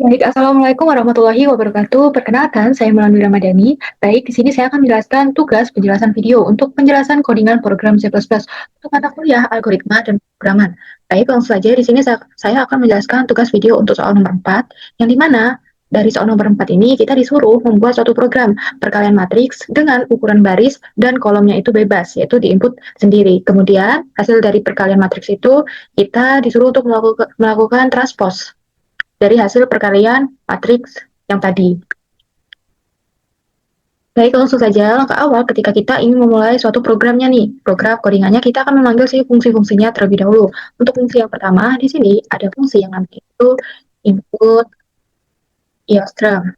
Baik, Assalamualaikum warahmatullahi wabarakatuh. Perkenalkan, saya Mulan Ramadhani. Baik, di sini saya akan menjelaskan tugas penjelasan video untuk penjelasan codingan program C++ untuk mata kuliah algoritma dan programan. Baik, langsung saja di sini saya akan menjelaskan tugas video untuk soal nomor 4, yang dimana dari soal nomor 4 ini kita disuruh membuat suatu program perkalian matriks dengan ukuran baris dan kolomnya itu bebas, yaitu di input sendiri. Kemudian, hasil dari perkalian matriks itu kita disuruh untuk melakukan transpose dari hasil perkalian matriks yang tadi. Baik, langsung saja langkah awal ketika kita ingin memulai suatu programnya nih. Program codingannya kita akan memanggil si fungsi-fungsinya terlebih dahulu. Untuk fungsi yang pertama, di sini ada fungsi yang namanya itu input eostrum.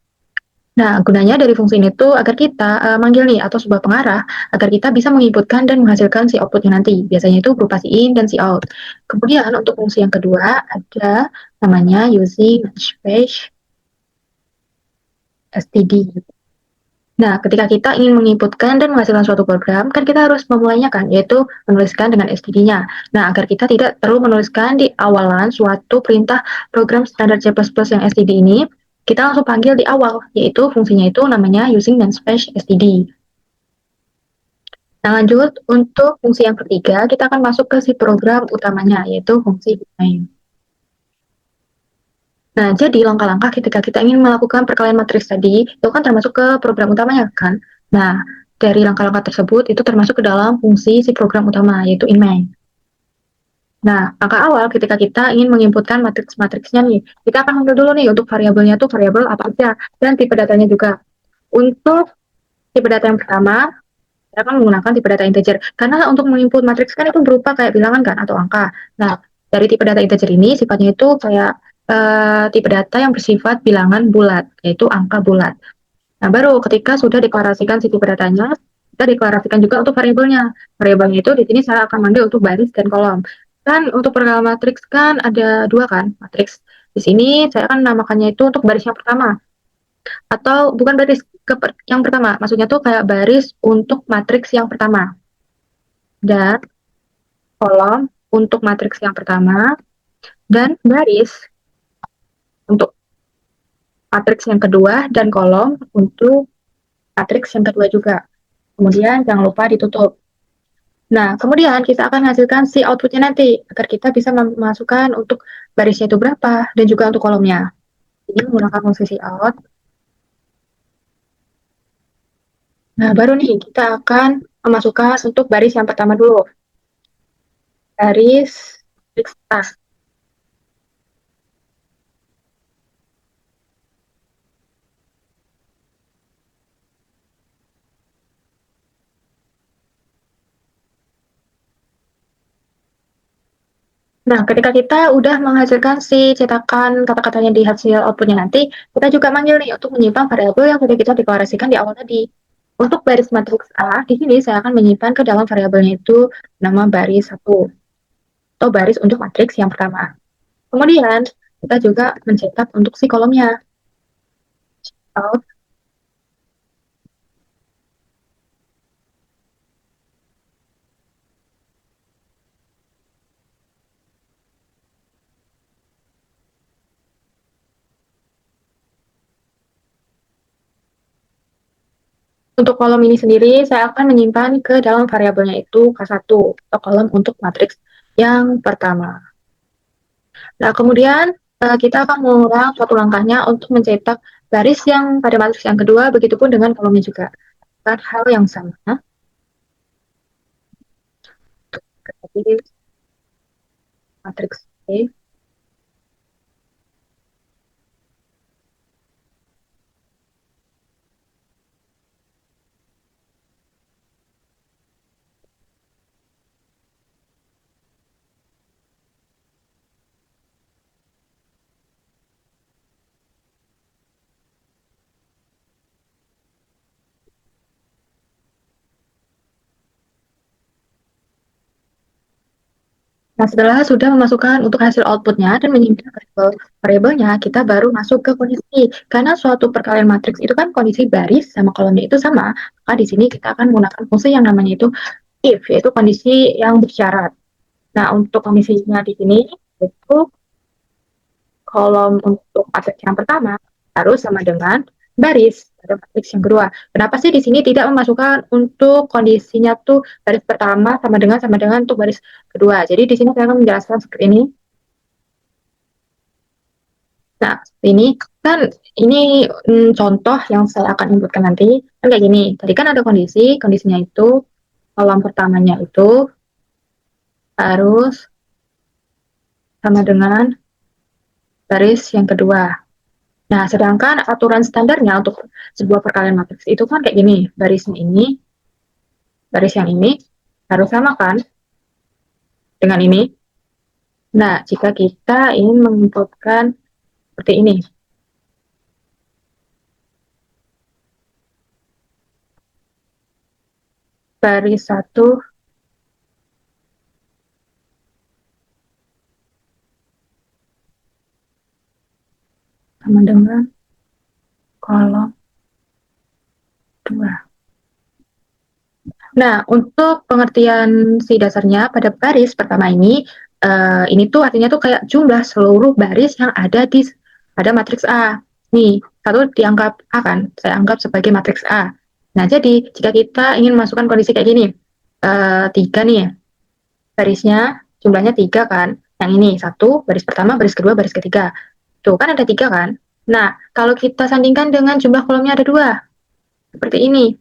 Nah, gunanya dari fungsi ini tuh agar kita manggil nih atau sebuah pengarah agar kita bisa menginputkan dan menghasilkan si outputnya nanti. Biasanya itu berupa si in dan si out. Kemudian untuk fungsi yang kedua ada namanya using space std. Nah, ketika kita ingin menginputkan dan menghasilkan suatu program, kan kita harus memulainya kan, yaitu menuliskan dengan std-nya. Nah, agar kita tidak perlu menuliskan di awalan suatu perintah program standar C++ yang std ini, kita langsung panggil di awal, yaitu fungsinya itu namanya using dan space std. Nah, lanjut untuk fungsi yang ketiga, kita akan masuk ke si program utamanya, yaitu fungsi main. Nah, jadi langkah-langkah ketika kita ingin melakukan perkalian matriks tadi, itu kan termasuk ke program utamanya kan? Nah, dari langkah-langkah tersebut itu termasuk ke dalam fungsi si program utama, yaitu in main. Nah, langkah awal ketika kita ingin menginputkan matriks-matriksnya nih, kita akan ambil dulu nih untuk variabelnya tuh variabel apa aja, dan tipe datanya juga. Untuk tipe data yang pertama, kita akan menggunakan tipe data integer. Karena untuk menginput matriks kan itu berupa kayak bilangan kan, atau angka. Nah, dari tipe data integer ini sifatnya itu kayak tipe data yang bersifat bilangan bulat, yaitu angka bulat. Nah, baru ketika sudah deklarasikan si tipe datanya, kita deklarasikan juga untuk variabelnya. Variabelnya itu di sini saya akan manggil untuk baris dan kolom. Dan untuk perkalian matriks kan ada dua kan, matriks. Di sini saya akan menamakannya itu untuk baris yang pertama. Atau bukan baris yang pertama, maksudnya tuh kayak baris untuk matriks yang pertama. Dan kolom untuk matriks yang pertama. Dan baris untuk matriks yang kedua. Dan kolom untuk matriks yang kedua juga. Kemudian jangan lupa ditutup. Nah, kemudian kita akan menghasilkan si outputnya nanti, agar kita bisa memasukkan untuk barisnya itu berapa, dan juga untuk kolomnya. Jadi menggunakan fungsi si out. Nah, baru nih kita akan memasukkan untuk baris yang pertama dulu. Baris matriks A. Nah, ketika kita udah menghasilkan si cetakan kata-katanya di hasil outputnya nanti, kita juga manggil nih untuk menyimpan variabel yang sudah kita deklarasikan di awal tadi. Untuk baris matriks A, di sini saya akan menyimpan ke dalam variabelnya itu nama baris 1 atau baris untuk matriks yang pertama. Kemudian, kita juga mencetak untuk si kolomnya. Out. Untuk kolom ini sendiri, saya akan menyimpan ke dalam variabelnya itu K1 atau kolom untuk matriks yang pertama. Nah, kemudian kita akan mengulang suatu langkahnya untuk mencetak baris yang pada matriks yang kedua, begitupun dengan kolomnya juga. Dan hal yang sama. Jadi, matriks A. Nah, setelah sudah memasukkan untuk hasil outputnya dan menyimpan variabelnya, kita baru masuk ke kondisi. Karena suatu perkalian matriks itu kan kondisi baris sama kolomnya itu sama, maka di sini kita akan menggunakan fungsi yang namanya itu if, yaitu kondisi yang bersyarat. Nah, untuk kondisinya di sini, itu kolom untuk matriks yang pertama harus sama dengan baris pada matriks yang kedua. Kenapa sih di sini tidak memasukkan untuk kondisinya tuh baris pertama sama dengan untuk baris kedua? Jadi di sini saya akan menjelaskan seperti ini. Nah, ini kan ini contoh yang saya akan inputkan nanti. Kan kayak gini. Tadi kan ada kondisinya itu kolom pertamanya itu harus sama dengan baris yang kedua. Nah, sedangkan aturan standarnya untuk sebuah perkalian matriks itu kan kayak gini. Baris yang ini harus sama kan dengan ini. Nah, jika kita ingin menginputkan seperti ini. Baris satu sama dengan kolom 2. Nah, untuk pengertian si dasarnya pada baris pertama ini tuh artinya tuh kayak jumlah seluruh baris yang ada di pada matriks A. Nih, satu dianggap A kan, saya anggap sebagai matriks A. Nah, jadi jika kita ingin masukkan kondisi kayak gini, tiga nih, barisnya jumlahnya tiga kan, yang ini satu, baris pertama, baris kedua, baris ketiga. Tuh kan ada tiga kan. Nah, kalau kita sandingkan dengan jumlah kolomnya ada dua, seperti ini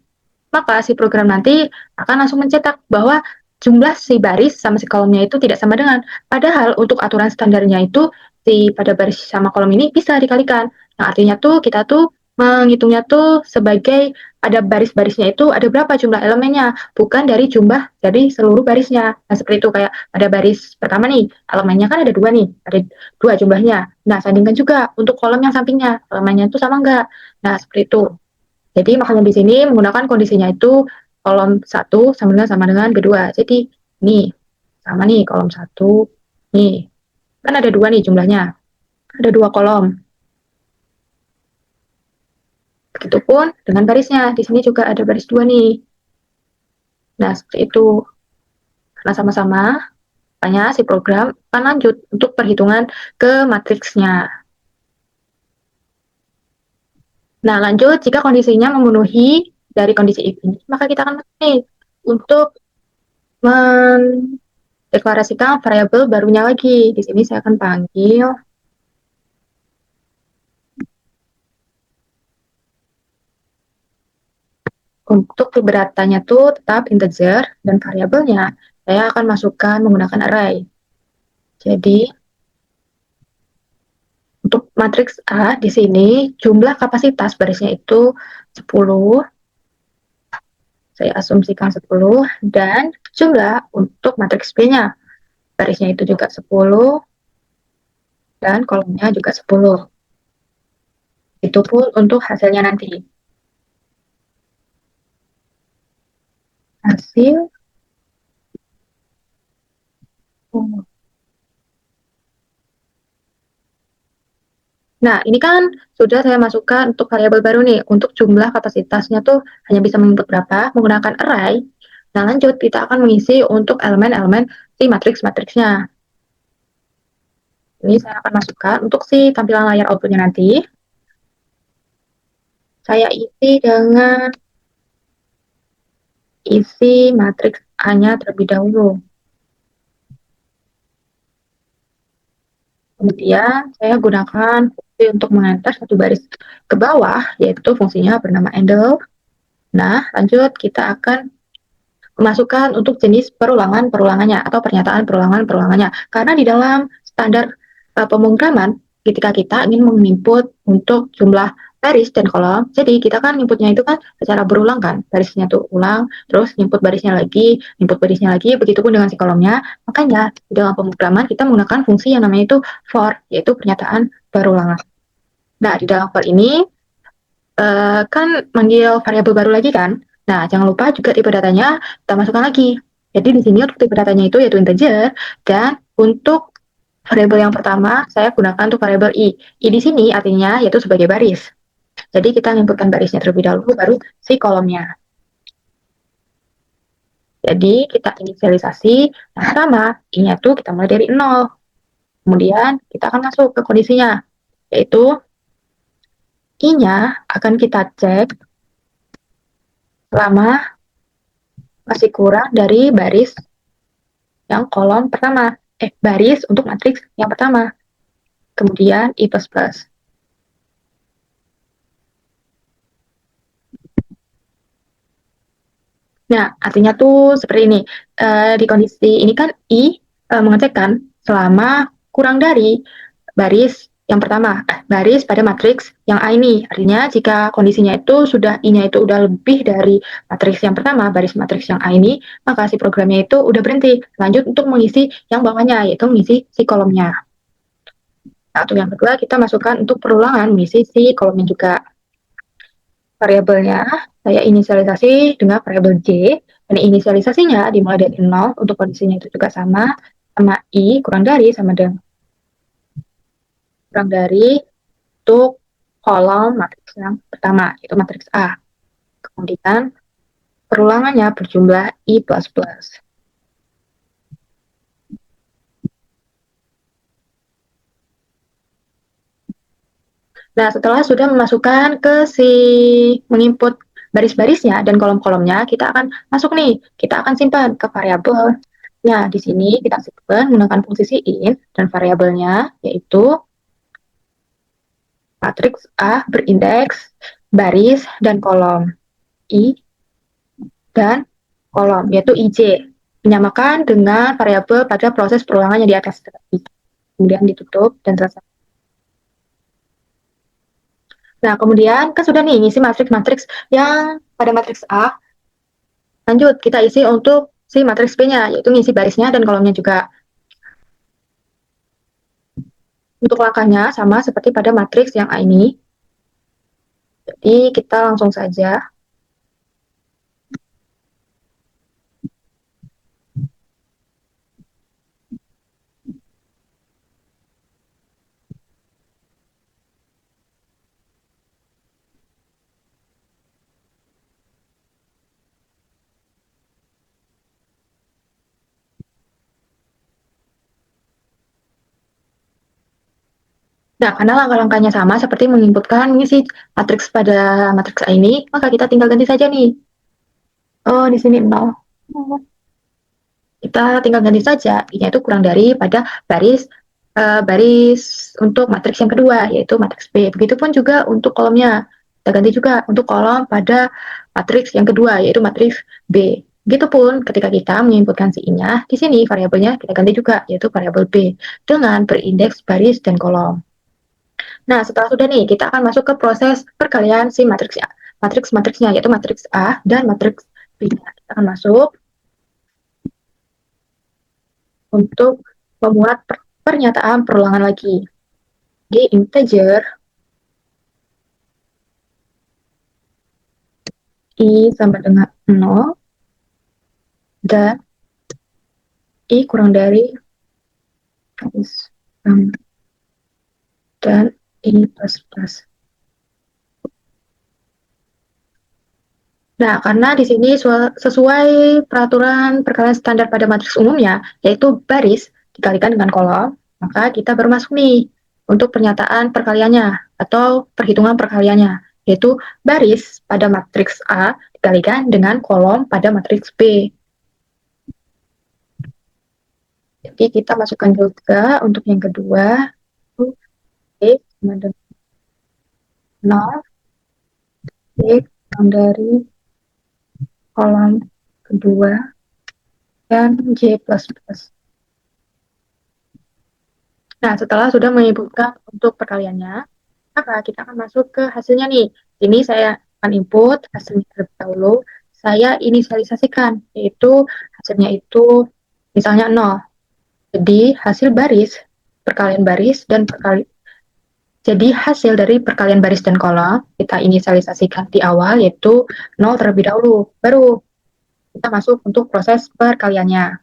maka si program nanti akan langsung mencetak bahwa jumlah si baris sama si kolomnya itu tidak sama dengan. Padahal untuk aturan standarnya itu si pada baris sama kolom ini bisa dikalikan. Yang artinya tuh kita tuh menghitungnya tuh sebagai ada baris-barisnya itu ada berapa jumlah elemennya, bukan dari jumlah dari seluruh barisnya. Nah seperti itu kayak pada baris pertama nih, elemennya kan ada dua nih, ada dua jumlahnya. Nah sandingkan juga untuk kolom yang sampingnya, elemennya itu sama enggak. Nah seperti itu. Jadi makanya di sini menggunakan kondisinya itu kolom satu sama dengan kedua. Jadi nih sama nih kolom satu, nih kan ada dua nih jumlahnya, ada dua kolom. Begitupun dengan barisnya, di sini juga ada baris dua nih. Nah seperti itu. Karena sama-sama, makanya si program akan lanjut untuk perhitungan ke matriksnya. Nah lanjut, jika kondisinya memenuhi dari kondisi if ini, maka kita akan nih untuk deklarasikan variabel barunya lagi. Di sini saya akan panggil untuk keberatannya tuh tetap integer dan variabelnya saya akan masukkan menggunakan array. Jadi untuk matriks A di sini jumlah kapasitas barisnya itu 10, saya asumsikan 10 dan jumlah untuk matriks B-nya barisnya itu juga 10 dan kolomnya juga 10. Itu pun untuk hasilnya nanti. Hasil Nah, ini kan sudah saya masukkan untuk variabel baru nih. Untuk jumlah kapasitasnya tuh hanya bisa menginput berapa menggunakan array. Nah, lanjut kita akan mengisi untuk elemen-elemen si matriks-matriksnya. Ini saya akan masukkan untuk si tampilan layar outputnya nanti. Saya isi dengan isi matriks A-nya terlebih dahulu. Kemudian saya gunakan fungsi untuk mengenter satu baris ke bawah, yaitu fungsinya bernama handle. Nah, lanjut kita akan masukkan untuk jenis perulangan-perulangannya atau pernyataan perulangan-perulangannya. Karena di dalam standar pemrograman, ketika kita ingin menginput untuk jumlah baris dan kolom, jadi kita kan inputnya itu kan secara berulang kan, barisnya tuh ulang, terus input barisnya lagi, begitupun dengan si kolomnya. Makanya di dalam pemrograman kita menggunakan fungsi yang namanya itu for, yaitu pernyataan perulangan. Nah, di dalam for ini kan manggil variabel baru lagi kan. Nah, jangan lupa juga tipe datanya kita masukkan lagi. Jadi di sini untuk tipe datanya itu yaitu integer dan untuk variabel yang pertama saya gunakan untuk variabel i. I di sini artinya yaitu sebagai baris. Jadi kita inputkan barisnya terlebih dahulu baru si kolomnya. Jadi kita inisialisasi yang pertama, i-nya tuh kita mulai dari 0. Kemudian kita akan masuk ke kondisinya, yaitu I-nya akan kita cek selama masih kurang dari baris yang kolom pertama. Baris untuk matriks yang pertama. Kemudian I++. Nah, artinya tuh seperti ini. Di kondisi ini kan I mengecekkan selama kurang dari baris yang pertama, baris pada matriks yang A ini. Artinya jika kondisinya itu sudah I-nya itu udah lebih dari matriks yang pertama, baris matriks yang A ini, maka si programnya itu udah berhenti. Lanjut untuk mengisi yang bawahnya, yaitu mengisi si kolomnya. Nah, untuk yang kedua, kita masukkan untuk perulangan mengisi si kolomnya juga. Variabelnya saya inisialisasi dengan variabel J, dan inisialisasinya dimulai dari 0, untuk kondisinya itu juga sama I kurang dari sama dengan kurang dari untuk kolom matriks yang pertama, yaitu matriks A. Kemudian perulangannya berjumlah I++. Nah, setelah sudah memasukkan ke si menginput baris-barisnya dan kolom-kolomnya, kita akan masuk nih, kita akan simpan ke variabel. Nah, di sini kita simpan menggunakan fungsi in dan variabelnya yaitu matriks A berindeks baris dan kolom I dan kolom, yaitu IJ. Menyamakan dengan variabel pada proses perulangan yang di atas tadi. Kemudian ditutup dan selesai. Nah, kemudian kan sudah nih ngisi matriks-matriks yang pada matriks A. Lanjut, kita isi untuk si matriks B-nya, yaitu ngisi barisnya dan kolomnya juga. Untuk langkahnya sama seperti pada matriks yang A ini. Jadi kita langsung saja. Nah, karena langkah-langkahnya sama seperti menginputkan ngisi matriks pada matriks A ini, maka kita tinggal ganti saja nih. Oh, di sini 0. Kita tinggal ganti saja, ini itu kurang dari pada baris untuk matriks yang kedua, yaitu matriks B. Begitupun juga untuk kolomnya. Kita ganti juga untuk kolom pada matriks yang kedua, yaitu matriks B. Begitupun ketika kita menginputkan si I-nya, di sini variabelnya kita ganti juga, yaitu variabel B, dengan berindeks baris dan kolom. Nah, setelah sudah nih, kita akan masuk ke proses perkalian si matriks-matriksnya, yaitu matriks A dan matriks B. Kita akan masuk untuk memuat pernyataan perulangan lagi. Di integer I sama dengan 0 dan I kurang dari dan I plus. Nah, karena di sini sesuai peraturan perkalian standar pada matriks umumnya, yaitu baris dikalikan dengan kolom, maka kita baru masuk nih untuk pernyataan perkaliannya atau perhitungan perkaliannya, yaitu baris pada matriks A dikalikan dengan kolom pada matriks B. Jadi kita masukkan juga untuk yang kedua, B sama dengan 0, B dari kolom kedua dan J++. Nah, setelah sudah menginputkan untuk perkaliannya, maka kita akan masuk ke hasilnya nih. Ini saya akan input hasilnya terlebih dahulu. Saya inisialisasikan, yaitu hasilnya itu misalnya 0. Jadi hasil baris, perkalian baris, dan jadi hasil dari perkalian baris dan kolom, kita inisialisasikan di awal, yaitu 0 terlebih dahulu. Baru kita masuk untuk proses perkaliannya.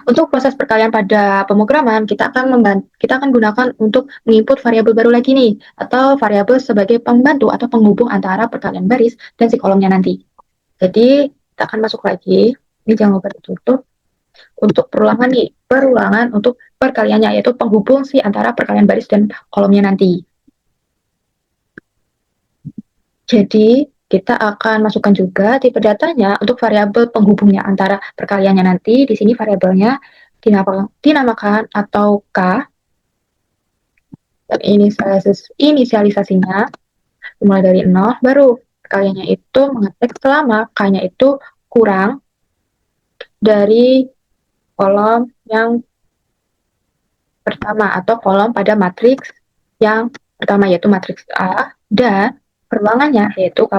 Untuk proses perkalian pada pemrograman, kita akan gunakan untuk menginput variabel baru lagi nih, atau variabel sebagai pembantu atau penghubung antara perkalian baris dan si kolomnya nanti. Jadi, kita akan masuk lagi. Ini jangan lupa ditutup. Untuk perulangan nih, perulangan untuk perkaliannya, yaitu penghubung si antara perkalian baris dan kolomnya nanti. Jadi, kita akan masukkan juga tipe datanya untuk variabel penghubungnya antara perkaliannya nanti. Di sini variabelnya dinamakan atau K, dan inisialisasinya dimulai dari 0, baru perkaliannya itu mengetik selama K-nya itu kurang dari kolom yang pertama atau kolom pada matriks yang pertama, yaitu matriks A, dan perulangannya yaitu K++.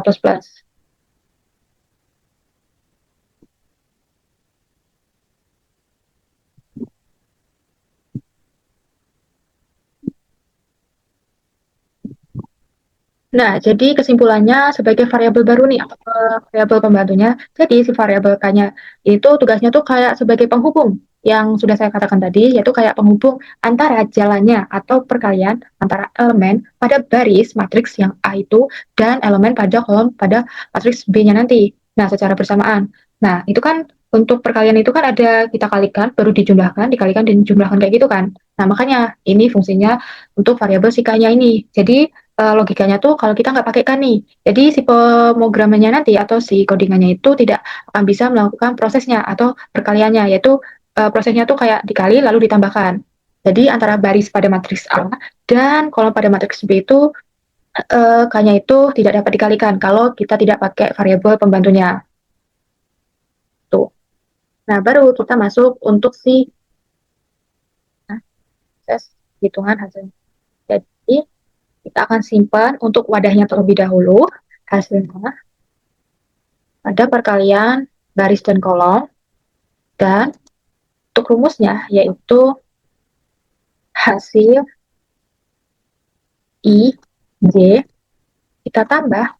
Nah, jadi kesimpulannya sebagai variabel baru nih, variabel pembantunya. Jadi si variabel K-nya itu tugasnya tuh kayak sebagai penghubung yang sudah saya katakan tadi, yaitu kayak penghubung antara jalannya atau perkalian antara elemen pada baris matriks yang A itu dan elemen pada kolom pada matriks B-nya nanti. Nah, secara bersamaan. Nah, itu kan untuk perkalian itu kan ada kita kalikan, baru dijumlahkan, dikalikan, dan dijumlahkan kayak gitu kan. Nah, makanya ini fungsinya untuk variabel si K-nya ini. Jadi, logikanya tuh kalau kita nggak pakai kan nih, jadi si pemrogramannya nanti atau si codingannya itu tidak akan bisa melakukan prosesnya atau perkaliannya, yaitu prosesnya tuh kayak dikali lalu ditambahkan. Jadi antara baris pada matriks A dan kolom pada matriks B itu K-nya itu tidak dapat dikalikan kalau kita tidak pakai variabel pembantunya. Tuh. Nah, baru kita masuk untuk si proses hitungan hasilnya. Jadi kita akan simpan untuk wadahnya terlebih dahulu hasilnya ada perkalian baris dan kolom, dan untuk rumusnya yaitu hasil I, J, kita tambah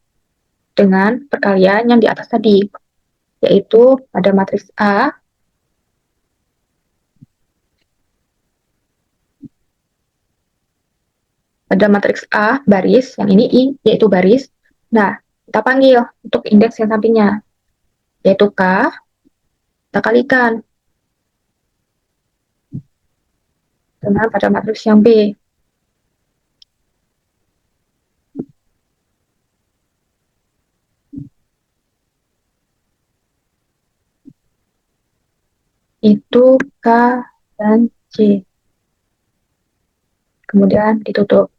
dengan perkalian yang di atas tadi, yaitu pada matriks A, pada matriks A baris, yang ini I, yaitu baris. Nah, kita panggil untuk indeks yang sampingnya, yaitu K, kita kalikan dengan pada matriks yang B. Itu K dan J. Kemudian ditutup.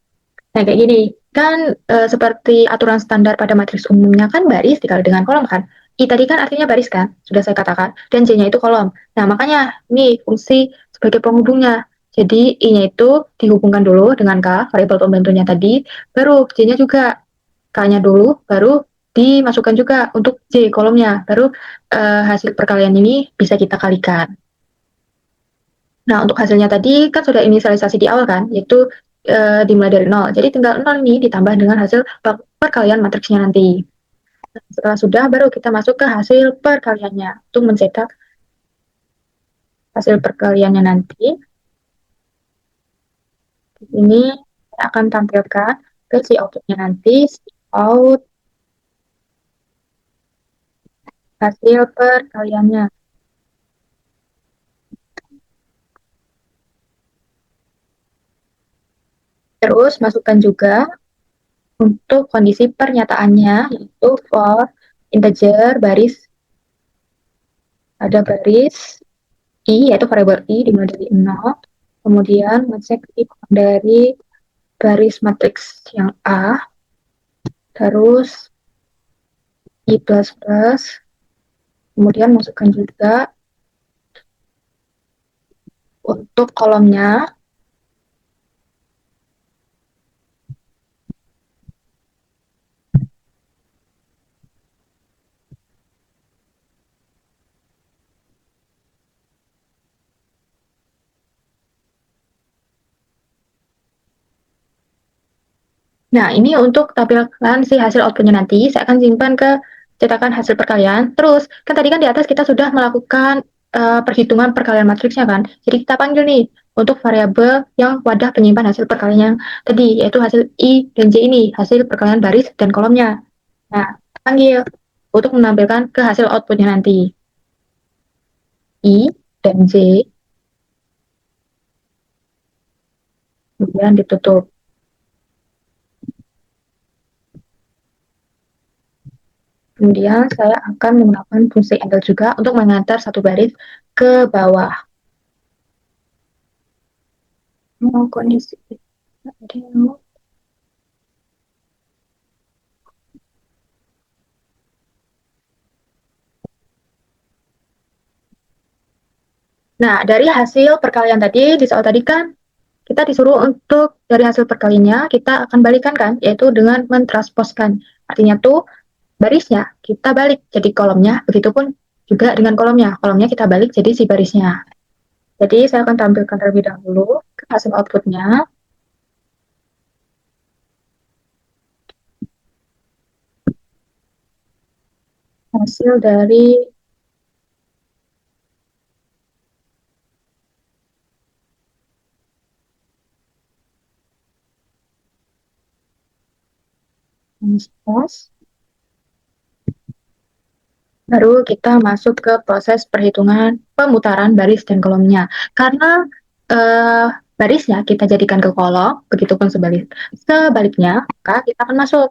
Nah, kayak gini, kan seperti aturan standar pada matriks umumnya kan baris dikali dengan kolom kan. I tadi kan artinya baris kan, sudah saya katakan, dan J-nya itu kolom. Nah, makanya ini fungsi sebagai penghubungnya. Jadi I-nya itu dihubungkan dulu dengan K, variabel pembantunya tadi, baru J-nya juga. K-nya dulu, baru dimasukkan juga untuk J kolomnya, baru hasil perkalian ini bisa kita kalikan. Nah, untuk hasilnya tadi kan sudah inisialisasi di awal kan, yaitu dimulai dari 0. Jadi tinggal 0 ini ditambah dengan hasil perkalian matriksnya nanti. Setelah sudah, baru kita masuk ke hasil perkaliannya. Untuk mencetak hasil perkaliannya nanti, di sini saya akan tampilkan ke si outputnya nanti, si out hasil perkaliannya. Terus masukkan juga untuk kondisi pernyataannya, yaitu for integer baris, ada baris I, yaitu variabel I dimulai dari 0, kemudian ngecek dari baris matriks yang A, terus I++, kemudian masukkan juga untuk kolomnya. Nah, ini untuk tampilkan si hasil outputnya nanti, saya akan simpan ke cetakan hasil perkalian. Terus, kan tadi kan di atas kita sudah melakukan perhitungan perkalian matriksnya kan. Jadi kita panggil nih untuk variabel yang wadah penyimpan hasil perkalian yang tadi, yaitu hasil I dan J ini, hasil perkalian baris dan kolomnya. Nah, panggil untuk menampilkan ke hasil outputnya nanti. I, dan J, kemudian ditutup. Kemudian saya akan menggunakan fungsi angle juga untuk mengantar satu baris ke bawah. Mau kondisi. Nah, dari hasil perkalian tadi, di soal tadi kan kita disuruh untuk dari hasil perkaliannya kita akan balikan kan, yaitu dengan mentransposkan. Artinya tuh barisnya kita balik jadi kolomnya, begitupun juga dengan kolomnya. Kolomnya kita balik jadi si barisnya. Jadi saya akan tampilkan terlebih dahulu hasil outputnya. Hasil dari transpose. Baru kita masuk ke proses perhitungan pemutaran baris dan kolomnya. Karena barisnya kita jadikan ke kolom, begitupun sebaliknya, maka kita akan masuk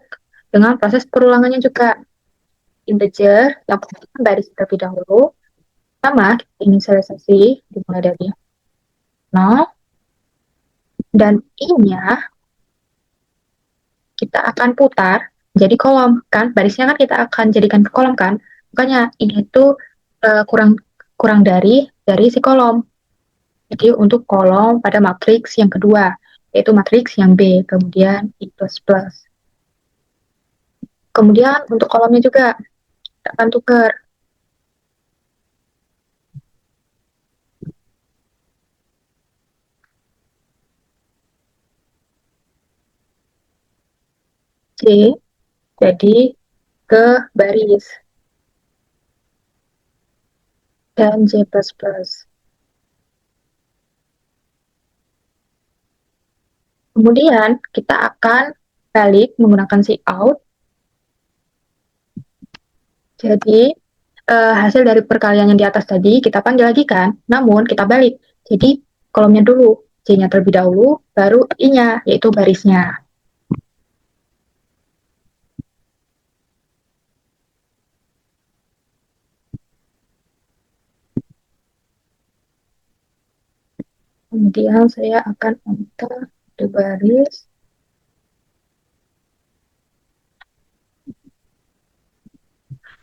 dengan proses perulangannya juga. Integer yang pertama baris terlebih dahulu, sama inisialisasi dimulai dari 0, dan I-nya kita akan putar jadi kolom kan, barisnya kan kita akan jadikan ke kolom kan, makanya ini tuh kurang kurang dari si kolom. Jadi untuk kolom pada matriks yang kedua, yaitu matriks yang B, kemudian I++. Kemudian untuk kolomnya juga kita akan tukar C jadi ke baris dan J++. Kemudian kita akan balik menggunakan si out. Jadi hasil dari perkalian yang di atas tadi kita panggil lagi kan, namun kita balik. Jadi kolomnya dulu, J-nya terlebih dahulu, baru I-nya, yaitu barisnya. Kemudian saya akan enter di baris.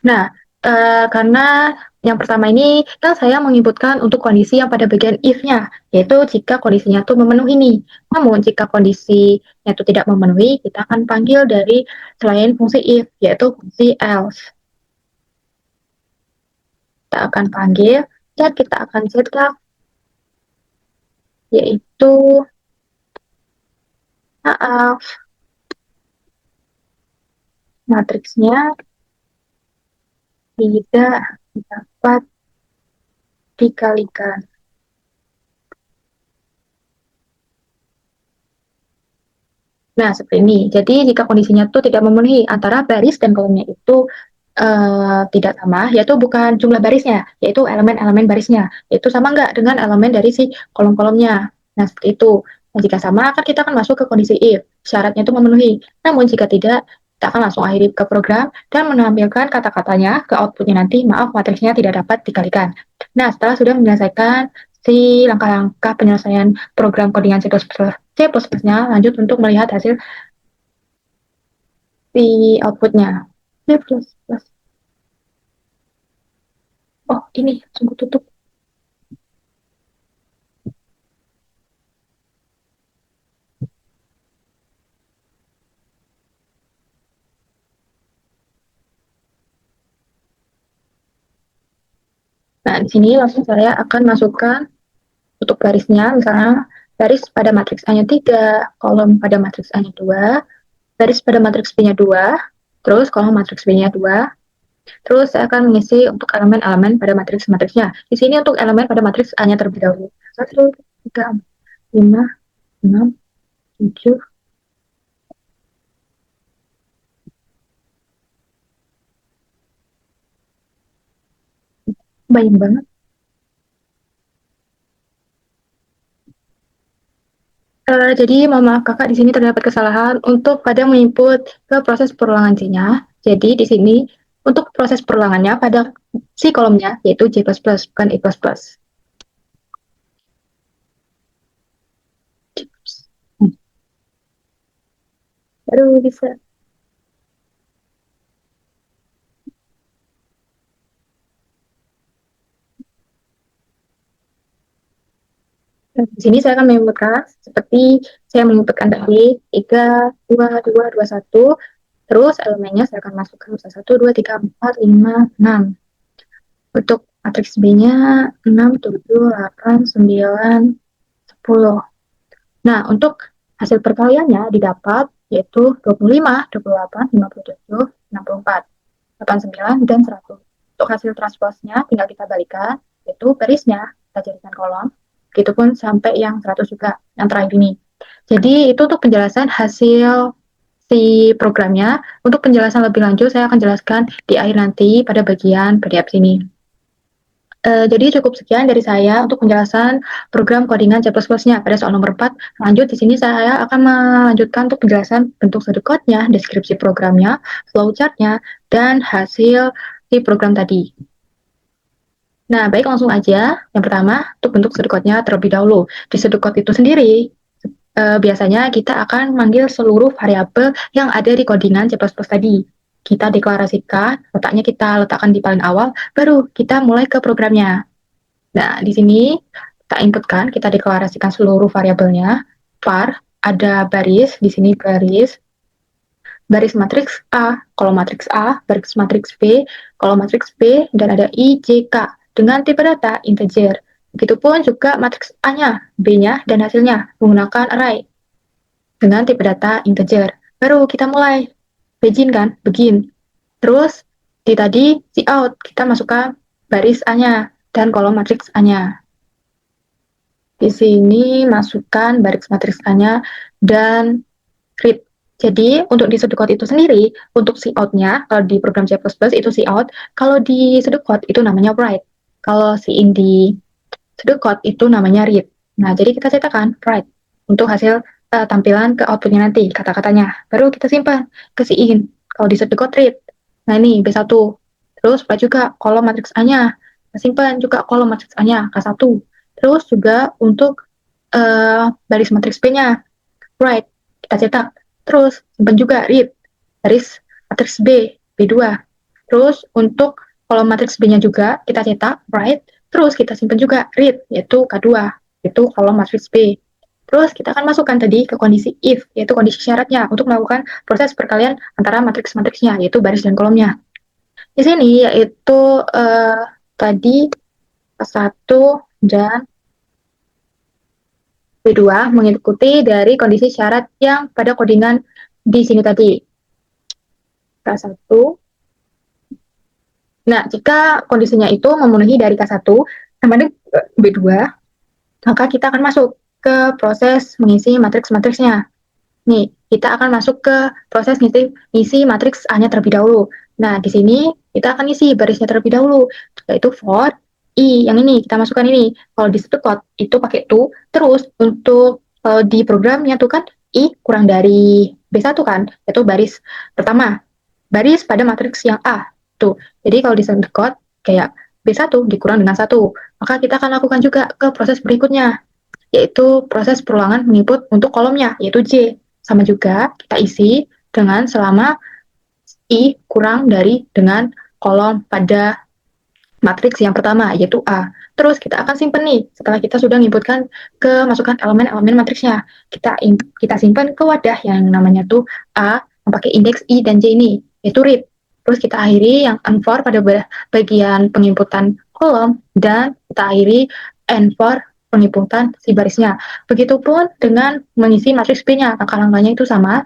Nah, karena yang pertama ini kan saya menginputkan untuk kondisi yang pada bagian if-nya, yaitu jika kondisinya itu memenuhi ini. Namun jika kondisinya itu tidak memenuhi, kita akan panggil dari selain fungsi if, yaitu fungsi else. Kita akan panggil dan kita akan cetak, yaitu maaf, matriksnya tidak dapat dikalikan. Nah, seperti ini. Jadi, jika kondisinya itu tidak memenuhi antara baris dan kolomnya itu tidak sama, yaitu bukan jumlah barisnya, yaitu elemen-elemen barisnya. Itu sama nggak dengan elemen dari si kolom-kolomnya. Nah, seperti itu. Nah, jika sama, kan kita akan masuk ke kondisi if. Syaratnya itu memenuhi. Namun, jika tidak, kita akan langsung akhiri ke program dan menampilkan kata-katanya ke outputnya nanti, maaf, matriksnya tidak dapat dikalikan. Nah, setelah sudah menyelesaikan si langkah-langkah penyelesaian program codingan C++-nya, lanjut untuk melihat hasil si outputnya. C++. Oh, ini sungguh tutup. Nah, di sini langsung saya akan masukkan untuk garisnya, misalnya garis pada matriks A-nya 3, kolom pada matriks A-nya 2, garis pada matriks B-nya 2, terus kolom matriks B-nya 2, terus saya akan mengisi untuk elemen-elemen pada matriks-matriksnya. Di sini untuk elemen pada matriks A-nya terlebih dahulu. 1, 3, 5, 6, 7, banyak banget. Jadi mohon maaf kakak, di sini terdapat kesalahan untuk pada menginput ke proses perulangan C-nya. Jadi di sini untuk proses perulangannya pada si kolomnya yaitu C++, bukan I++. Baru bisa. Di sini saya akan menginputkan seperti saya menginputkan tadi 3, 2, 2, 2, 1. Terus elemennya saya akan masukkan 1, 2, 3, 4, 5, 6. Untuk matriks B-nya 6, 7, 8, 9, 10. Nah, untuk hasil perkaliannya didapat yaitu 25, 28, 57, 64, 89, dan 100. Untuk hasil transposnya tinggal kita balikan, yaitu barisnya kita jadikan kolom, begitupun sampai yang 100 juga, yang terakhir ini. Jadi itu untuk penjelasan hasil si programnya. Untuk penjelasan lebih lanjut saya akan jelaskan di akhir nanti pada bagian PDF sini. Jadi cukup sekian dari saya untuk penjelasan program codingan C++-nya pada soal nomor 4. Lanjut di sini saya akan melanjutkan untuk penjelasan bentuk sudut code-nya, deskripsi programnya, flowchart-nya, dan hasil si program tadi. Nah, baik langsung aja. Yang pertama, untuk bentuk sudut code-nya terlebih dahulu. Di sudut code itu sendiri, biasanya kita akan manggil seluruh variabel yang ada di codingan C++ tadi. Kita deklarasikan, letaknya kita letakkan di paling awal, baru kita mulai ke programnya. Nah, di sini kita inputkan, kita deklarasikan seluruh variabelnya. Var, ada baris, di sini baris matriks A, kolom matriks A, baris matriks B, kolom matriks B, dan ada I, J, K dengan tipe data integer. Begitupun juga matriks A-nya, B-nya, dan hasilnya menggunakan array dengan tipe data integer. Baru kita mulai. Begin. Terus di tadi cout, kita masukkan baris A-nya dan kolom matriks A-nya. Di sini masukkan baris matriks A-nya dan read. Jadi untuk di sudut code itu sendiri, untuk cout-nya, kalau di program C++ itu cout, kalau di sudut code itu namanya write. Kalau di sudut code itu namanya read. Nah, jadi kita cetakkan write untuk hasil tampilan ke outputnya nanti, kata-katanya. Baru kita simpan ke in. Kalau di sudut code read. Nah, ini B1. Terus juga kolom matriks A-nya. Kita simpan juga kolom matriks A-nya, K1. Terus juga untuk baris matriks B-nya, write. Kita cetak. Terus simpan juga read. Baris matriks B, B2. Terus untuk kolom matriks B-nya juga kita cetak, write. Terus kita simpan juga read, yaitu K2. Itu kolom matriks B. Terus kita akan masukkan tadi ke kondisi if, yaitu kondisi syaratnya untuk melakukan proses perkalian antara matriks-matriksnya, yaitu baris dan kolomnya. Di sini yaitu tadi satu dan B2 mengikuti dari kondisi syarat yang pada codingan di sini tadi. K1. Nah, jika kondisinya itu memenuhi dari K1 sama dengan B2, maka kita akan masuk ke proses mengisi matriks-matriksnya. Nih, kita akan masuk ke proses ngisi matriks A-nya terlebih dahulu. Nah, di sini kita akan isi barisnya terlebih dahulu, yaitu for I, yang ini, kita masukkan ini. Kalau di code itu pakai to, terus untuk di programnya tuh kan I kurang dari B1 kan, yaitu baris pertama, baris pada matriks yang A. Tuh, jadi kalau di code kayak B1 dikurang dengan 1, maka kita akan lakukan juga ke proses berikutnya, yaitu proses perulangan menginput untuk kolomnya, yaitu J. Sama juga kita isi dengan selama I kurang dari dengan kolom pada matriks yang pertama, yaitu A. Terus kita akan simpan nih, setelah kita sudah menginputkan ke masukkan elemen-elemen matriksnya. Kita simpan ke wadah yang namanya tuh A, yang pakai indeks I dan J ini, yaitu read. Terus kita akhiri yang unfor pada bagian penginputan kolom, dan kita akhiri enfor penginputan si barisnya. Begitupun dengan mengisi matriks B-nya, langkah-langkahnya itu sama,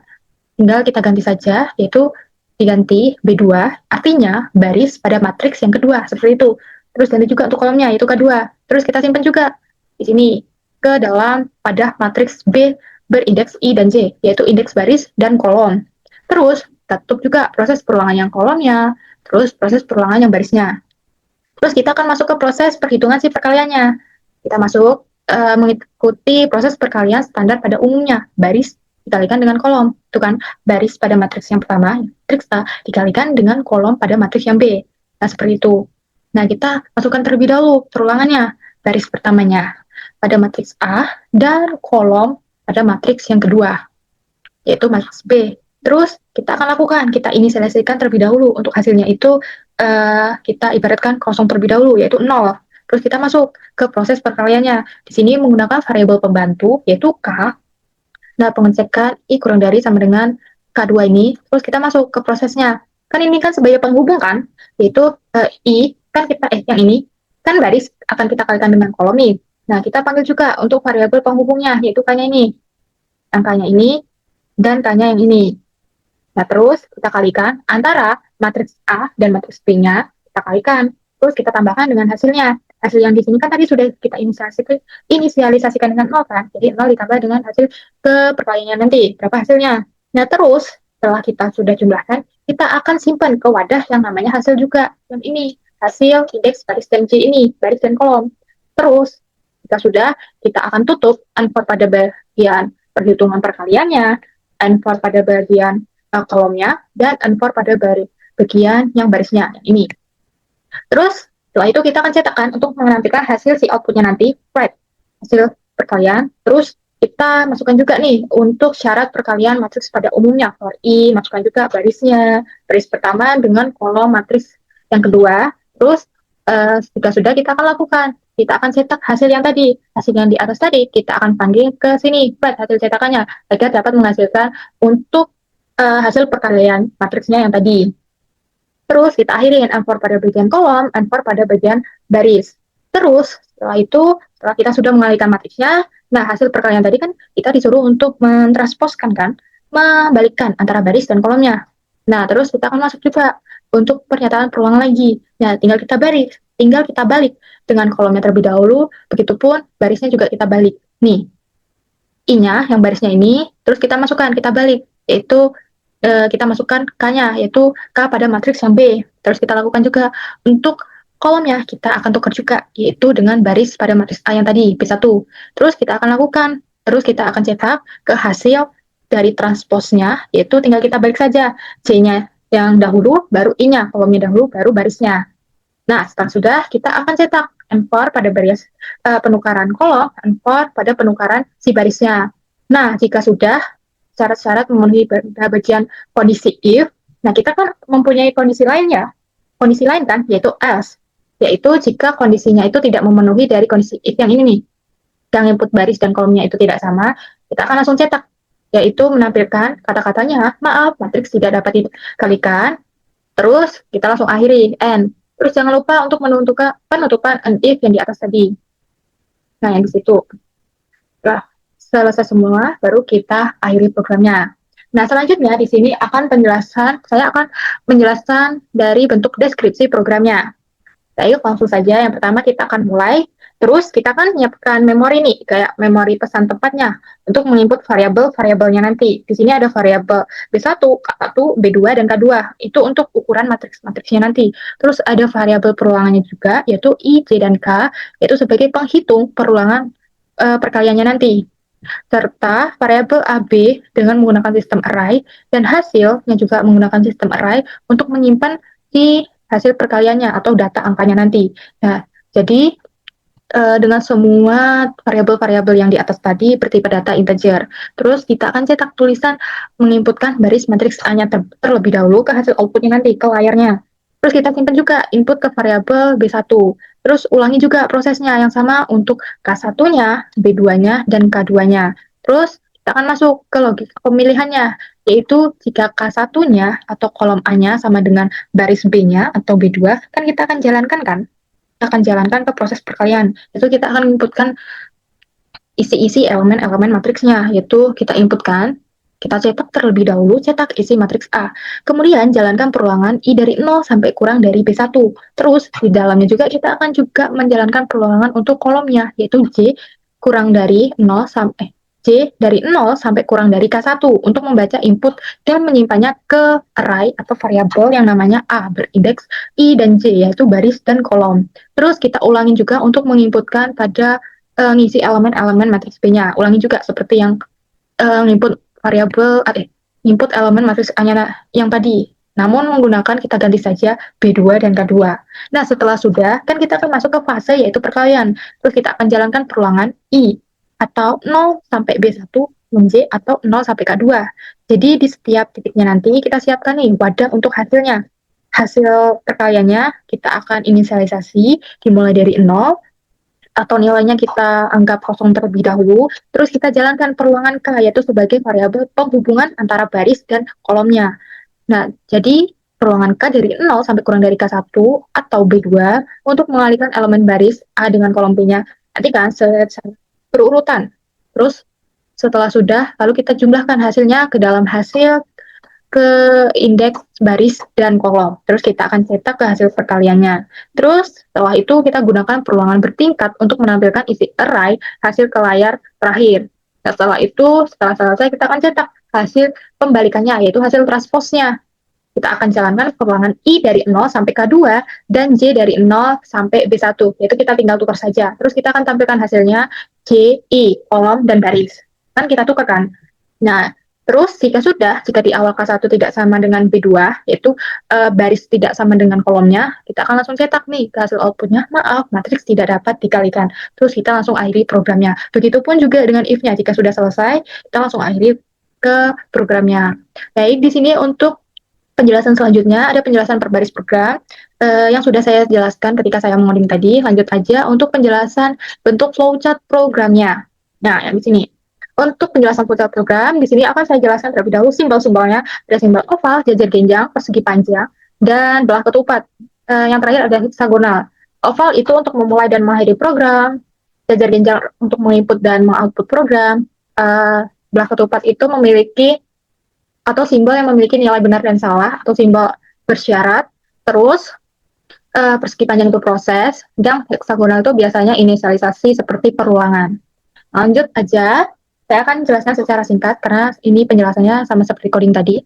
tinggal kita ganti saja, yaitu diganti B2, artinya baris pada matriks yang kedua, seperti itu. Terus ganti juga untuk kolomnya, yaitu K2. Terus kita simpan juga di sini ke dalam pada matriks B berindeks I dan J, yaitu indeks baris dan kolom. Terus kita tutup juga proses perulangan yang kolomnya, terus proses perulangan yang barisnya. Terus kita akan masuk ke proses perhitungan si perkaliannya. Kita masuk mengikuti proses perkalian standar pada umumnya. Baris dikalikan dengan kolom. Itu kan baris pada matriks yang pertama, matriks A, dikalikan dengan kolom pada matriks yang B. Nah, seperti itu. Nah, kita masukkan terlebih dahulu perulangannya. Baris pertamanya pada matriks A dan kolom pada matriks yang kedua, yaitu matriks B. Terus kita akan lakukan, kita inisialisasikan terlebih dahulu. Untuk hasilnya itu kita ibaratkan kosong terlebih dahulu, yaitu 0. Terus kita masuk ke proses perkaliannya. Di sini menggunakan variabel pembantu, yaitu K. Nah, pengecekan I kurang dari sama dengan K2 ini. Terus kita masuk ke prosesnya. Kan ini kan sebagai penghubung kan, yaitu I, kan kita, yang ini, kan baris akan kita kalikan dengan kolom nih. Nah, kita panggil juga untuk variabel penghubungnya, yaitu K-nya ini. Angkanya ini, dan K-nya yang ini. Nah, terus kita kalikan antara matriks A dan matriks B-nya, kita kalikan. Terus kita tambahkan dengan hasilnya. Hasil yang di sini kan tadi sudah kita inisialisasikan dengan 0 kan. Jadi 0 ditambah dengan hasil ke perkaliannya nanti. Berapa hasilnya? Nah, terus setelah kita sudah jumlahkan, kita akan simpan ke wadah yang namanya hasil juga. Yang ini, hasil indeks baris dan J ini, baris dan kolom. Terus, jika sudah, kita akan tutup unfor pada bagian perhitungan perkaliannya, unfor pada bagian kolomnya, dan unfor pada bagian yang barisnya, yang ini. Terus, setelah itu kita akan cetakkan untuk menampilkan hasil si outputnya nanti, right, hasil perkalian. Terus, kita masukkan juga nih untuk syarat perkalian matriks pada umumnya. For I, masukkan juga barisnya, baris pertama dengan kolom matriks yang kedua. Terus, jika sudah kita akan lakukan. Kita akan cetak hasil yang tadi. Hasil yang di atas tadi, kita akan panggil ke sini, right, hasil cetakannya, agar dapat menghasilkan untuk hasil perkalian matriksnya yang tadi. Terus kita akhirin unfor pada bagian kolom, unfor pada bagian baris. Terus setelah itu, setelah kita sudah mengalihkan matriksnya, nah hasil perkalian tadi kan kita disuruh untuk mentransposkan kan, membalikkan antara baris dan kolomnya. Nah, terus kita akan masuk juga untuk pernyataan perulangan lagi. Nah, tinggal kita balik dengan kolomnya terlebih dahulu, begitupun barisnya juga kita balik. Nih, I-nya yang barisnya ini, terus kita masukkan, kita balik, yaitu kita masukkan K-nya, yaitu K pada matriks yang B. Terus kita lakukan juga untuk kolomnya, kita akan tukar juga, yaitu dengan baris pada matriks A yang tadi, B1. Terus kita akan lakukan, terus kita akan cetak ke hasil dari transposnya, yaitu tinggal kita balik saja, J-nya yang dahulu, baru I-nya, kolomnya dahulu, baru barisnya. Nah, setelah sudah, kita akan cetak unfor pada baris penukaran kolom, unfor pada penukaran si barisnya. Nah, jika sudah syarat-syarat memenuhi bagian kondisi if, nah kita kan mempunyai kondisi lainnya, kondisi lain kan, yaitu else, yaitu jika kondisinya itu tidak memenuhi dari kondisi if yang ini nih, yang input baris dan kolomnya itu tidak sama, kita akan langsung cetak, yaitu menampilkan kata-katanya, maaf, matriks tidak dapat dikalikan, terus kita langsung akhiri, and, terus jangan lupa untuk menentukan penutupan and if yang di atas tadi. Nah, yang di situ. Nah, selesai semua, baru kita akhiri programnya. Nah, selanjutnya di sini saya akan menjelaskan dari bentuk deskripsi programnya. Baik, langsung saja. Yang pertama kita akan mulai. Terus kita akan menyiapkan memori nih, kayak memori pesan tempatnya untuk menginput variabel-variabelnya nanti. Di sini ada variabel B1, K1, B2, dan K2. Itu untuk ukuran matriks-matriksnya nanti. Terus ada variabel perulangannya juga, yaitu I, J, dan K, yaitu sebagai penghitung perulangan perkaliannya nanti, serta variabel AB dengan menggunakan sistem array, dan hasilnya juga menggunakan sistem array untuk menyimpan di hasil perkaliannya atau data angkanya nanti. Nah, jadi dengan semua variabel-variabel yang di atas tadi bertipe data integer. Terus kita akan cetak tulisan menginputkan baris matriks A-nya terlebih dahulu ke hasil outputnya nanti, ke layarnya. Terus kita simpan juga input ke variabel B1. Terus ulangi juga prosesnya yang sama untuk K1-nya, B2-nya, dan K2-nya. Terus kita akan masuk ke logika pemilihannya, yaitu jika K1-nya atau kolom A-nya sama dengan baris B-nya atau B2, kan kita akan jalankan kan? Kita akan jalankan ke proses perkalian. Itu kita akan inputkan isi-isi elemen-elemen matriksnya, yaitu kita inputkan, kita cetak terlebih dahulu, cetak isi matriks A. Kemudian jalankan perulangan I dari 0 sampai kurang dari B1. Terus di dalamnya juga kita akan juga menjalankan perulangan untuk kolomnya, yaitu J kurang dari 0 sampai J dari 0 sampai kurang dari K1 untuk membaca input dan menyimpannya ke array atau variabel yang namanya A berindeks I dan J, yaitu baris dan kolom. Terus kita ulangin juga untuk menginputkan pada ngisi elemen-elemen matriks B-nya. Ulangi juga seperti yang input variabel, input elemen matriks A-nya yang tadi. Namun menggunakan kita ganti saja B2 dan K2. Nah, setelah sudah, kan kita akan masuk ke fase yaitu perkalian. Terus kita akan jalankan perulangan I atau 0 sampai B1 J atau 0 sampai K2. Jadi di setiap titiknya nanti kita siapkan nih wadah untuk hasilnya. Hasil perkaliannya kita akan inisialisasi dimulai dari 0 atau nilainya kita anggap kosong terlebih dahulu, terus kita jalankan perulangan K, yaitu sebagai variabel penghubungan antara baris dan kolomnya. Nah, jadi perulangan K dari 0 sampai kurang dari K1 atau B2 untuk mengalihkan elemen baris A dengan kolom B-nya. Nanti kan berurutan. Terus setelah sudah, lalu kita jumlahkan hasilnya ke dalam hasil ke indeks baris dan kolom. Terus kita akan cetak ke hasil perkaliannya. Terus setelah itu kita gunakan perulangan bertingkat untuk menampilkan isi array hasil ke layar terakhir. Nah, setelah itu, setelah selesai kita akan cetak hasil pembalikannya, yaitu hasil transpose-nya. Kita akan jalankan perulangan I dari 0 sampai K2 dan J dari 0 sampai B1, yaitu kita tinggal tukar saja. Terus kita akan tampilkan hasilnya J, I, kolom, dan baris. Kan kita tukar kan? Nah, terus jika di awal K1 tidak sama dengan B2, yaitu baris tidak sama dengan kolomnya, kita akan langsung cetak nih ke hasil outputnya, maaf, matriks tidak dapat dikalikan. Terus kita langsung akhiri programnya. Begitupun juga dengan if-nya, jika sudah selesai, kita langsung akhiri ke programnya. Baik, di sini untuk penjelasan selanjutnya ada penjelasan per baris program yang sudah saya jelaskan ketika saya mengoding tadi. Lanjut aja untuk penjelasan bentuk flowchart programnya. Nah, yang di sini. Untuk penjelasan flowchart program, di sini akan saya jelaskan terlebih dahulu simbol-simbolnya. Ada simbol oval, jajar genjang, persegi panjang, dan belah ketupat. Yang terakhir ada hexagonal. Oval itu untuk memulai dan mengakhiri program. Jajar genjang untuk menginput dan mengoutput program. Belah ketupat itu memiliki atau simbol yang memiliki nilai benar dan salah atau simbol bersyarat. Terus persegi panjang itu proses, dan heksagonal itu biasanya inisialisasi seperti perulangan. Lanjut aja, saya akan jelaskan secara singkat karena ini penjelasannya sama seperti coding tadi.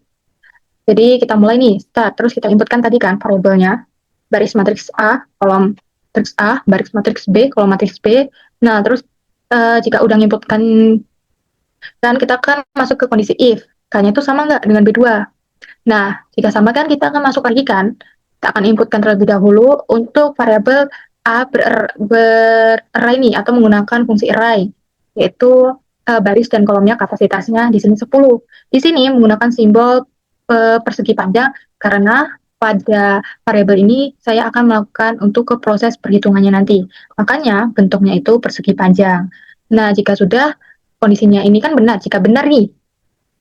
Jadi kita mulai nih, start. Terus kita inputkan tadi kan variabelnya, baris matriks A, kolom matriks A, baris matriks B, kolom matriks B. Nah, terus jika udah inputkan, dan kita akan masuk ke kondisi if. K-nya itu sama nggak dengan B2? Nah, jika sama kan kita akan masuk lagi kan. Kita akan inputkan terlebih dahulu untuk variabel A berarray nih, atau menggunakan fungsi array, yaitu baris dan kolomnya kapasitasnya di sini 10. Di sini menggunakan simbol persegi panjang karena pada variabel ini saya akan melakukan untuk ke proses perhitungannya nanti. Makanya bentuknya itu persegi panjang. Nah, jika sudah kondisinya ini kan benar, jika benar nih,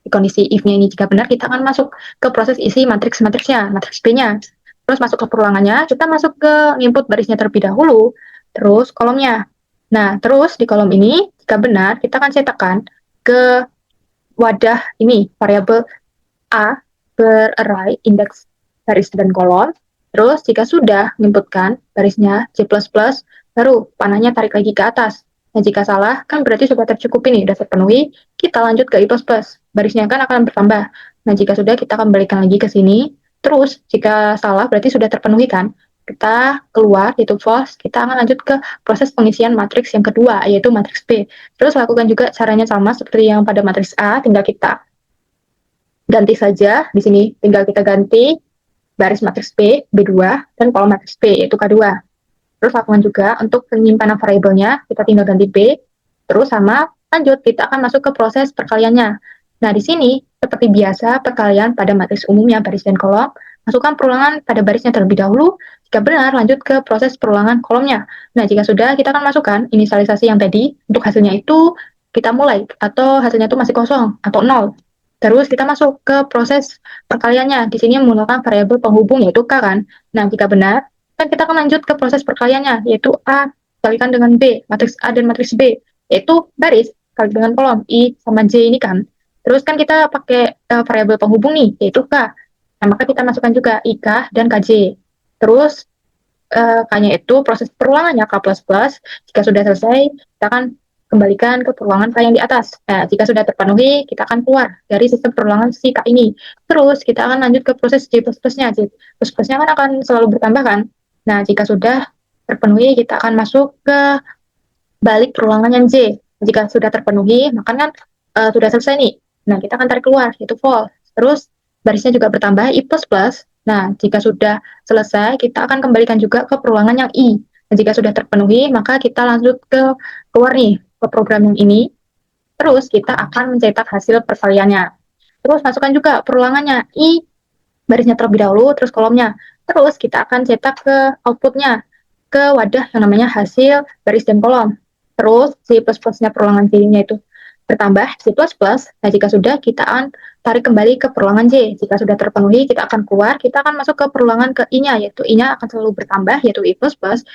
di kondisi if-nya ini jika benar, kita akan masuk ke proses isi matriks-matriksnya, matriks B-nya. Terus masuk ke perulangannya, kita masuk ke input barisnya terlebih dahulu, terus kolomnya. Nah, terus di kolom ini, jika benar, kita akan cetakkan ke wadah ini, variabel A berarray indeks baris dan kolom. Terus jika sudah menginputkan barisnya J++, baru panahnya tarik lagi ke atas. Nah, jika salah, kan berarti sudah tercukupi nih, sudah terpenuhi, kita lanjut ke I++. Barisnya kan akan bertambah. Nah, jika sudah, kita akan balikan lagi ke sini. Terus, jika salah, berarti sudah terpenuhi kan? Kita keluar, yaitu false, kita akan lanjut ke proses pengisian matriks yang kedua, yaitu matriks B. Terus, lakukan juga caranya sama seperti yang pada matriks A, tinggal kita ganti saja. Di sini tinggal kita ganti baris matriks B, B2, dan kolom matriks B, yaitu K2. Terus lakukan juga untuk penyimpanan variabelnya, kita tinggal ganti B, terus sama lanjut, kita akan masuk ke proses perkaliannya. Nah, di sini, seperti biasa, perkalian pada matriks umumnya, baris dan kolom, masukkan perulangan pada barisnya terlebih dahulu, jika benar, lanjut ke proses perulangan kolomnya. Nah, jika sudah, kita akan masukkan inisialisasi yang tadi, untuk hasilnya itu, kita mulai, atau hasilnya itu masih kosong, atau 0. Terus kita masuk ke proses perkaliannya, di sini menggunakan variabel penghubung, yaitu K kan. Nah, jika benar, kan kita akan lanjut ke proses perkaliannya, yaitu A kalikan dengan B, matriks A dan matriks B, yaitu baris kali dengan kolom, I sama J ini kan. Terus kan kita pakai variabel penghubung nih, yaitu K. Nah, maka kita masukkan juga IK dan KJ. Terus K-nya itu proses perulangannya K++, jika sudah selesai, kita akan kembalikan ke perulangan K yang di atas. Nah, jika sudah terpenuhi, kita akan keluar dari sistem perulangan si K ini. Terus, kita akan lanjut ke proses J++-nya. J++-nya kan akan selalu bertambah kan? Nah, jika sudah terpenuhi, kita akan masuk ke balik perulangan yang J. Jika sudah terpenuhi, maka kan sudah selesai nih. Nah, kita akan tarik keluar, yaitu false. Terus barisnya juga bertambah I plus plus. Nah, jika sudah selesai, kita akan kembalikan juga ke perulangan yang I. Dan jika sudah terpenuhi, maka kita lanjut ke keluar nih, ke program yang ini. Terus kita akan mencetak hasil perkaliannya. Terus masukkan juga perulangannya I barisnya terlebih dahulu, terus kolomnya. Terus kita akan cetak ke outputnya, ke wadah yang namanya hasil baris dan kolom. Terus si plus-plusnya perulangan J-nya itu bertambah si plus-plus. Nah, jika sudah, kita akan tarik kembali ke perulangan J. Jika sudah terpenuhi, kita akan keluar, kita akan masuk ke perulangan ke I-nya, yaitu I-nya akan selalu bertambah, yaitu I plus-plus.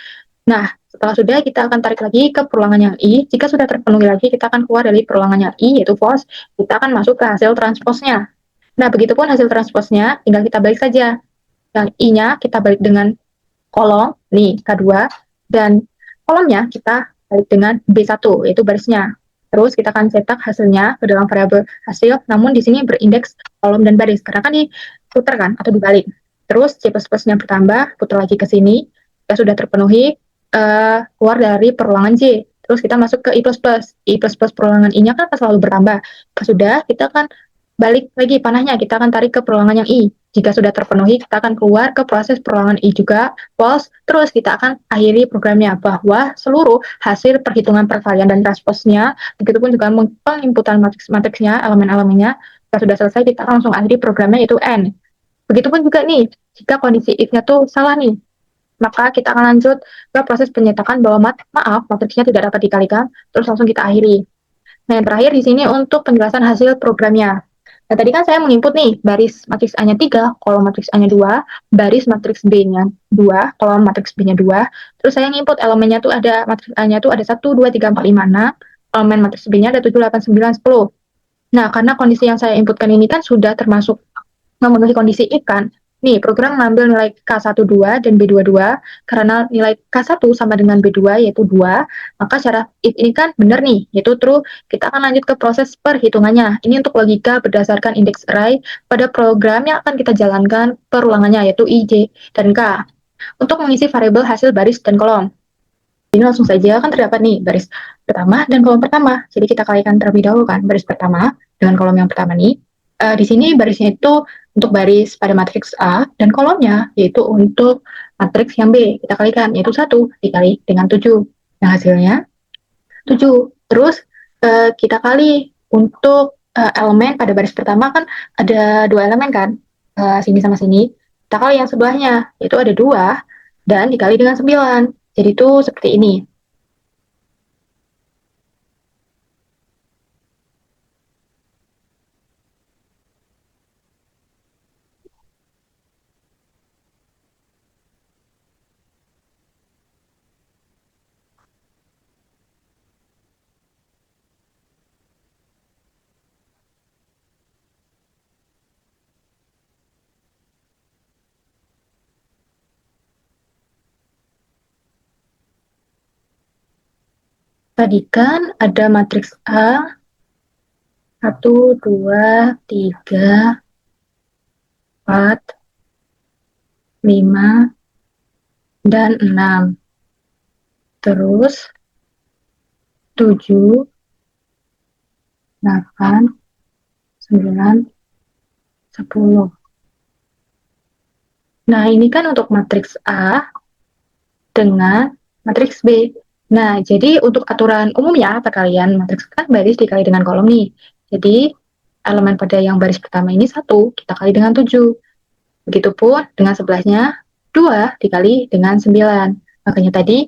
Nah, setelah sudah, kita akan tarik lagi ke perulangan yang I. Jika sudah terpenuhi lagi, kita akan keluar dari perulangan yang I, yaitu false. Kita akan masuk ke hasil transposnya. Nah, begitupun hasil transposnya, tinggal kita balik saja. Yang I-nya kita balik dengan kolom, nih, K2, dan kolomnya kita balik dengan B1, yaitu barisnya. Terus kita akan cetak hasilnya ke dalam variabel hasil, namun di sini berindeks kolom dan baris, karena kan diputar kan, atau dibalik. Terus C++ nya bertambah, putar lagi ke sini, kita sudah terpenuhi, keluar dari perulangan J. Terus kita masuk ke I++. I++ perulangan I-nya kan selalu bertambah. Sudah, kita akan balik lagi panahnya, kita akan tarik ke perulangan yang I. Jika sudah terpenuhi, kita akan keluar ke proses perulangan I juga, false, terus kita akan akhiri programnya, bahwa seluruh hasil perhitungan perkalian dan transposnya, begitupun juga penginputan matriksnya, elemen-elemennya, jika sudah selesai, kita langsung akhiri programnya, yaitu N. Begitupun juga nih, jika kondisi if-nya tuh salah nih, maka kita akan lanjut ke proses penyetakan bahwa maaf, matriksnya tidak dapat dikalikan, terus langsung kita akhiri. Nah, yang terakhir di sini untuk penjelasan hasil programnya. Nah, tadi kan saya menginput nih, baris matriks A-nya 3, kolom matriks A-nya 2, baris matriks B-nya 2, kolom matriks B-nya 2. Terus saya nginput elemennya tuh ada, matriks A-nya tuh ada 1, 2, 3, 4, 5, 6. Elemen matriks B-nya ada 7, 8, 9, 10. Nah, karena kondisi yang saya inputkan ini kan sudah termasuk memenuhi kondisi if kan. Nih, program mengambil nilai K12 dan B22 karena nilai K1 sama dengan B2 yaitu 2, maka cara if ini kan benar nih, yaitu true. Kita akan lanjut ke proses perhitungannya. Ini untuk logika berdasarkan index array pada program yang akan kita jalankan perulangannya yaitu I, J, dan K. Untuk mengisi variabel hasil baris dan kolom. Ini langsung saja kan terdapat nih baris pertama dan kolom pertama. Jadi kita kalikan terlebih dahulu kan baris pertama dengan kolom yang pertama nih. Di sini barisnya itu untuk baris pada matriks A dan kolomnya yaitu untuk matriks yang B. Kita kalikan yaitu 1 dikali dengan 7. Nah, hasilnya 7. Terus kita kali untuk elemen pada baris pertama kan ada 2 elemen kan. Sini sama sini. Kita kali yang sebelahnya yaitu ada 2 dan dikali dengan 9. Jadi itu seperti ini. Tadi kan ada matriks A, 1, 2, 3, 4, 5, dan 6. Terus 7, 8, 9, 10. Nah, ini kan untuk matriks A dengan matriks B. Nah, jadi untuk aturan umumnya perkalian matriks kan baris dikali dengan kolom nih. Jadi elemen pada yang baris pertama ini 1, kita kali dengan 7. Begitupun dengan sebelahnya 2 dikali dengan 9. Makanya tadi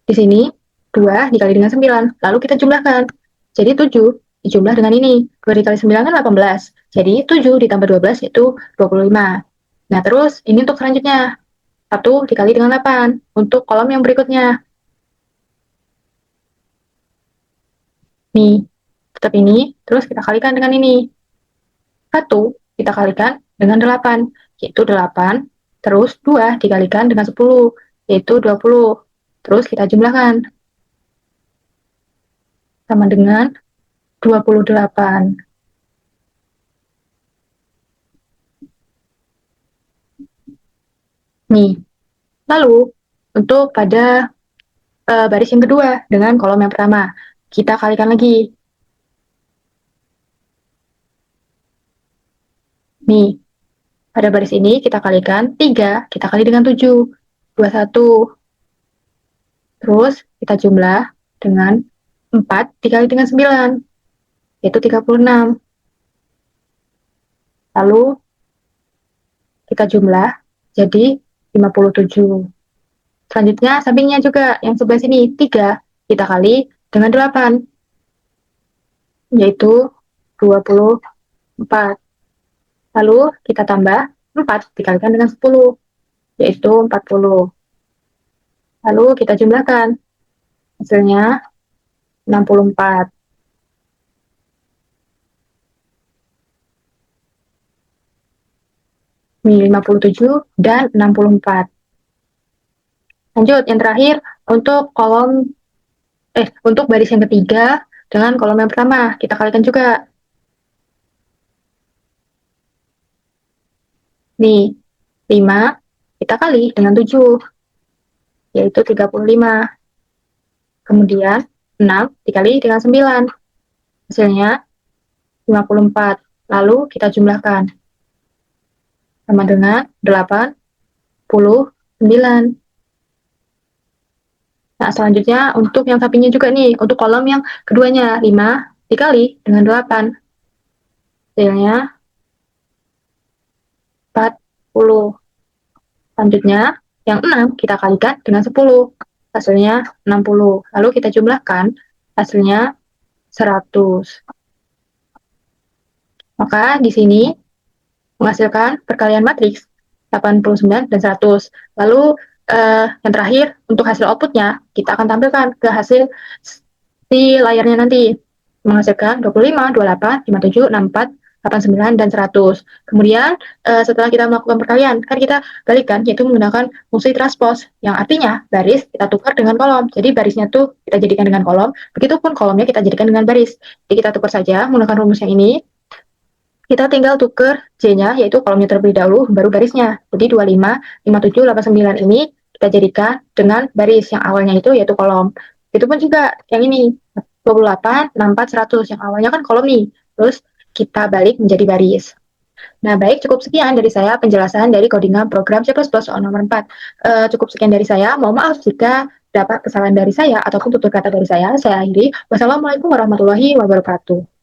di sini 2 dikali dengan 9. Lalu kita jumlahkan. Jadi 7 dijumlah dengan ini. 2 dikali 9 kan 18. Jadi 7 ditambah 12 yaitu 25. Nah, terus ini untuk selanjutnya. 1 dikali dengan 8. Untuk kolom yang berikutnya. Nih, tetap ini. Terus kita kalikan dengan ini. 1 kita kalikan dengan 8. Yaitu 8. Terus 2 dikalikan dengan 10. Yaitu 20. Terus kita jumlahkan. Sama dengan 28. Nih, lalu untuk pada baris yang kedua dengan kolom yang pertama. Kita kalikan lagi. Nih, pada baris ini kita kalikan 3, kita kali dengan 7. 21. Terus kita jumlah dengan 4 dikali dengan 9, yaitu 36. Lalu kita jumlah jadi 57. Selanjutnya sampingnya juga yang sebelah sini 3 kita kali dengan 8, yaitu 24. Lalu kita tambah 4 dikalikan dengan 10, yaitu 40. Lalu kita jumlahkan, hasilnya 64. Ini 57 dan 64. Lanjut, yang terakhir untuk untuk baris yang ketiga dengan kolom yang pertama, kita kalikan juga. Nih, 5 kita kali dengan 7, yaitu 35. Kemudian 6 dikali dengan 9, hasilnya 54. Lalu kita jumlahkan, sama dengan 89. Nah, selanjutnya untuk yang sampingnya juga nih, untuk kolom yang keduanya, 5 dikali dengan 8, hasilnya 40. Selanjutnya, yang 6 kita kalikan dengan 10, hasilnya 60. Lalu kita jumlahkan, hasilnya 100. Maka di sini menghasilkan perkalian matriks 89 dan 100. Lalu yang terakhir untuk hasil outputnya kita akan tampilkan ke hasil di layarnya nanti, menghasilkan 25, 28, 57, 64, 89, dan 100. Kemudian setelah kita melakukan perkalian, kan kita balikan, yaitu menggunakan fungsi transpose, yang artinya baris kita tukar dengan kolom. Jadi barisnya tuh kita jadikan dengan kolom, begitupun kolomnya kita jadikan dengan baris. Jadi kita tukar saja menggunakan rumus yang ini. Kita tinggal tuker J-nya, yaitu kolomnya terlebih dahulu, baru barisnya. Jadi 25, 57, 89 ini kita jadikan dengan baris yang awalnya itu yaitu kolom. Itu pun juga yang ini, 28, 64, 100. Yang awalnya kan kolom nih. Terus kita balik menjadi baris. Nah, baik, cukup sekian dari saya penjelasan dari codingan program C++ soal nomor 4. Cukup sekian dari saya. Mohon maaf jika dapat kesalahan dari saya ataupun tutur kata dari saya akhiri. Wassalamualaikum warahmatullahi wabarakatuh.